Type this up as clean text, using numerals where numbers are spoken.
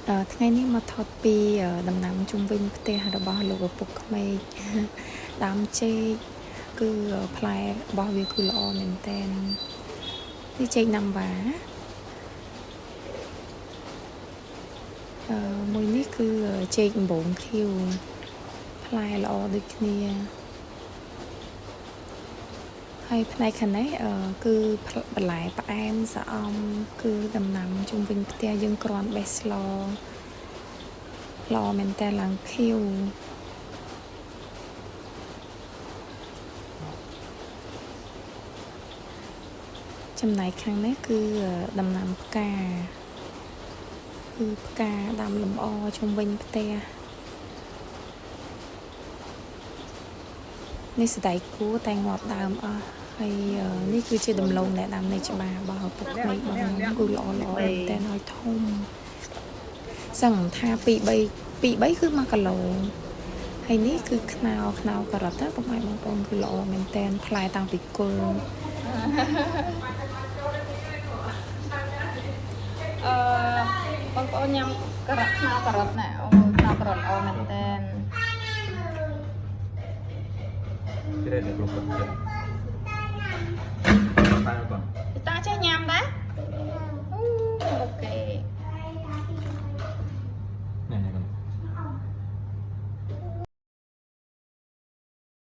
ថ្ងៃនេះមកថតពីដំណាំជុំវិញផ្ទះរបស់លោកឪពុកក្មេកដើមចេកគឺផ្លែរបស់វាគឺល្អមែនតើនេះចេកណាំវ៉ាមួយនេះគឺចេកដំបងខៀវផ្លែល្អដូចគ្នាហើយផ្នែកខាងនេះគឺបន្លែផ្អែមស្អមគឺដំណាំជុំវិញផ្ទះយើងគ្រាន់បេះស្លល្អមែនតើឡើងខៀវចំណែកខាងនេះគឺដំណាំផ្កាគឺផ្កាដាំលម្អជុំវិញផ្ទះនេះស្ដែកគួរតែងាប់ដើមអស់ហើយនេះគឺជាដំឡូងដែលដាំនៅច្បាររបស់ឪពុកក្មេកបងគឺល្អមែនតើឲ្យធំសឹងថា2 3គឺ1គីឡូហើយនេះគឺខ្នោការ៉ុតណាបងប្អូនគឺល្អមែនតើផ្លែតាំងពីគល់បងប្អូនញ៉ាំការ៉ុតខ្នោការ៉ុតណាអូខ្នោការ៉ុតល្អមែនតើគេដែលលោកគាត់តាចេះញ៉ាំដែរ